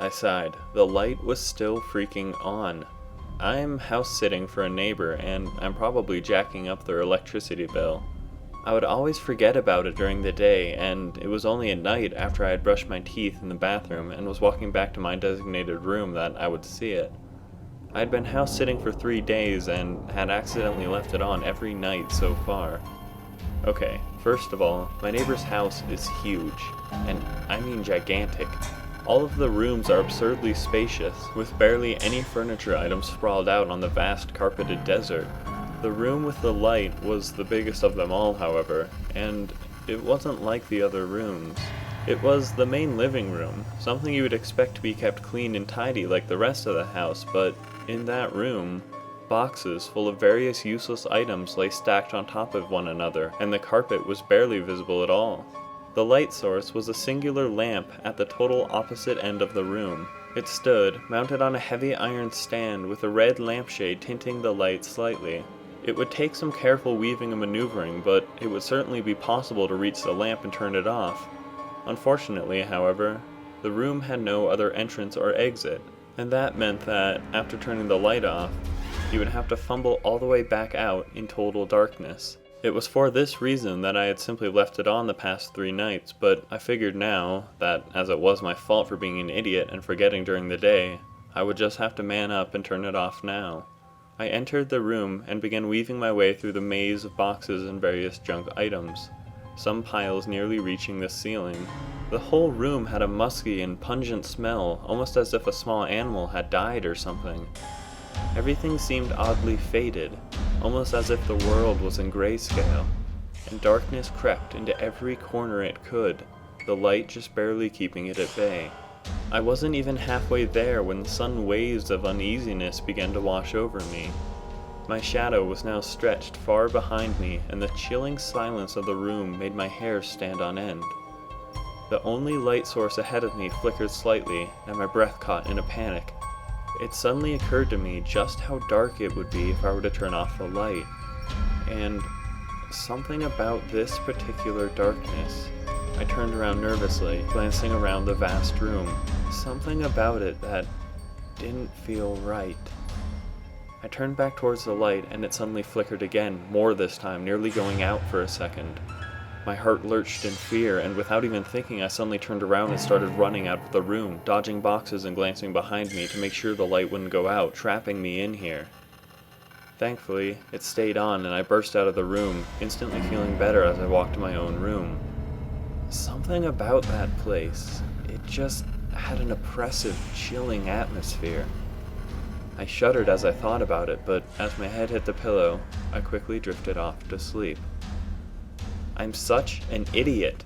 I sighed. The light was still freaking on. I'm house sitting for a neighbor, and I'm probably jacking up their electricity bill. I would always forget about it during the day, and it was only at night after I had brushed my teeth in the bathroom and was walking back to my designated room that I would see it. I had been house sitting for 3 days and had accidentally left it on every night so far. Okay, first of all, my neighbor's house is huge, and I mean gigantic. All of the rooms are absurdly spacious, with barely any furniture items sprawled out on the vast carpeted desert. The room with the light was the biggest of them all, however, and it wasn't like the other rooms. It was the main living room, something you would expect to be kept clean and tidy like the rest of the house, but in that room, boxes full of various useless items lay stacked on top of one another, and the carpet was barely visible at all. The light source was a singular lamp at the total opposite end of the room. It stood, mounted on a heavy iron stand with a red lampshade tinting the light slightly. It would take some careful weaving and maneuvering, but it would certainly be possible to reach the lamp and turn it off. Unfortunately, however, the room had no other entrance or exit, and that meant that, after turning the light off, you would have to fumble all the way back out in total darkness. It was for this reason that I had simply left it on the past 3 nights, but I figured now, that as it was my fault for being an idiot and forgetting during the day, I would just have to man up and turn it off now. I entered the room and began weaving my way through the maze of boxes and various junk items, some piles nearly reaching the ceiling. The whole room had a musky and pungent smell, almost as if a small animal had died or something. Everything seemed oddly faded, almost as if the world was in grayscale, and darkness crept into every corner it could, the light just barely keeping it at bay. I wasn't even halfway there when sudden waves of uneasiness began to wash over me. My shadow was now stretched far behind me, and the chilling silence of the room made my hair stand on end. The only light source ahead of me flickered slightly, and my breath caught in a panic. It suddenly occurred to me just how dark it would be if I were to turn off the light, and something about this particular darkness. I turned around nervously, glancing around the vast room. Something about it that didn't feel right. I turned back towards the light, and it suddenly flickered again, more this time, nearly going out for a second. My heart lurched in fear, and without even thinking, I suddenly turned around and started running out of the room, dodging boxes and glancing behind me to make sure the light wouldn't go out, trapping me in here. Thankfully, it stayed on, and I burst out of the room, instantly feeling better as I walked to my own room. Something about that place, it just had an oppressive, chilling atmosphere. I shuddered as I thought about it, but as my head hit the pillow, I quickly drifted off to sleep. I'm such an idiot.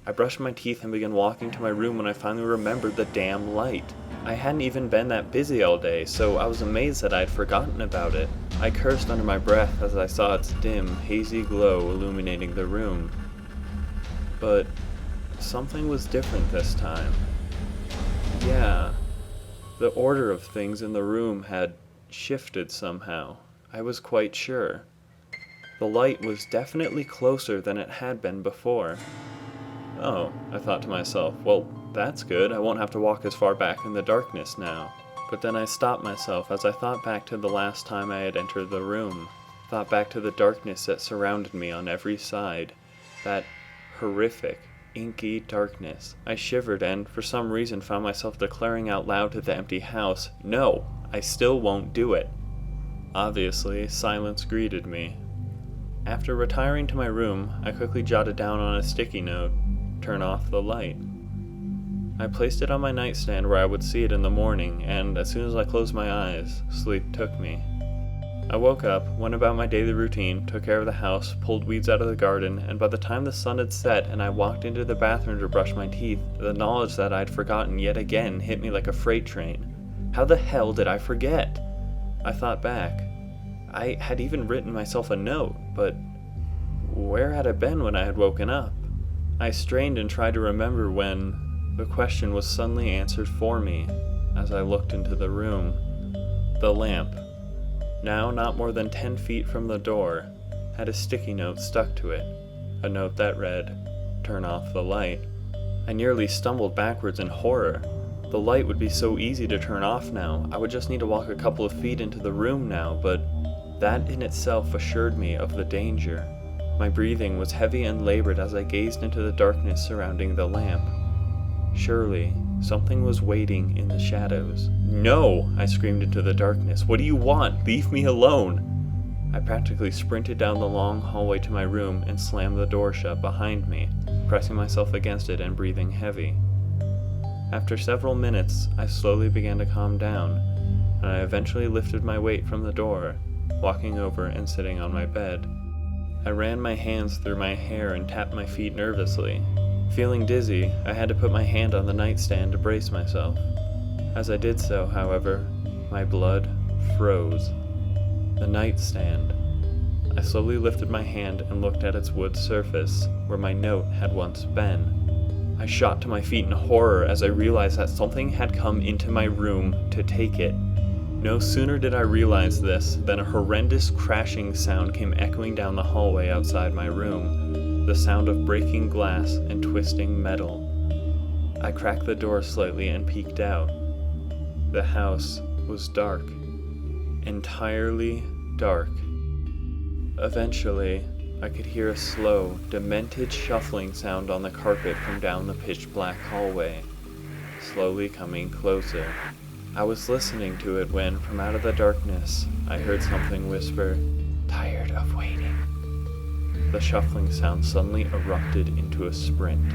I brushed my teeth and began walking to my room when I finally remembered the damn light. I hadn't even been that busy all day, so I was amazed that I had forgotten about it. I cursed under my breath as I saw its dim, hazy glow illuminating the room. But something was different this time. Yeah, the order of things in the room had shifted somehow. I was quite sure. The light was definitely closer than it had been before. Oh, I thought to myself, well, that's good. I won't have to walk as far back in the darkness now. But then I stopped myself as I thought back to the last time I had entered the room. Thought back to the darkness that surrounded me on every side. That horrific, inky darkness. I shivered and, for some reason, found myself declaring out loud to the empty house, "No, I still won't do it." Obviously, silence greeted me. After retiring to my room, I quickly jotted down on a sticky note, "Turn off the light." I placed it on my nightstand where I would see it in the morning, and as soon as I closed my eyes, sleep took me. I woke up, went about my daily routine, took care of the house, pulled weeds out of the garden, and by the time the sun had set and I walked into the bathroom to brush my teeth, the knowledge that I'd forgotten yet again hit me like a freight train. How the hell did I forget? I thought back. I had even written myself a note, but where had I been when I had woken up? I strained and tried to remember when the question was suddenly answered for me as I looked into the room. The lamp, now not more than 10 feet from the door, had a sticky note stuck to it, a note that read, "Turn off the light." I nearly stumbled backwards in horror. The light would be so easy to turn off now. I would just need to walk a couple of feet into the room now, but that in itself assured me of the danger. My breathing was heavy and labored as I gazed into the darkness surrounding the lamp. Surely, something was waiting in the shadows. "No!" I screamed into the darkness. "What do you want? Leave me alone!" I practically sprinted down the long hallway to my room and slammed the door shut behind me, pressing myself against it and breathing heavy. After several minutes, I slowly began to calm down, and I eventually lifted my weight from the door, walking over and sitting on my bed. I ran my hands through my hair and tapped my feet nervously. Feeling dizzy, I had to put my hand on the nightstand to brace myself. As I did so, however, my blood froze. The nightstand. I slowly lifted my hand and looked at its wood surface, where my note had once been. I shot to my feet in horror as I realized that something had come into my room to take it. No sooner did I realize this than a horrendous crashing sound came echoing down the hallway outside my room, the sound of breaking glass and twisting metal. I cracked the door slightly and peeked out. The house was dark. Entirely dark. Eventually, I could hear a slow, demented shuffling sound on the carpet from down the pitch-black hallway, slowly coming closer. I was listening to it when, from out of the darkness, I heard something whisper, "Tired of waiting." The shuffling sound suddenly erupted into a sprint.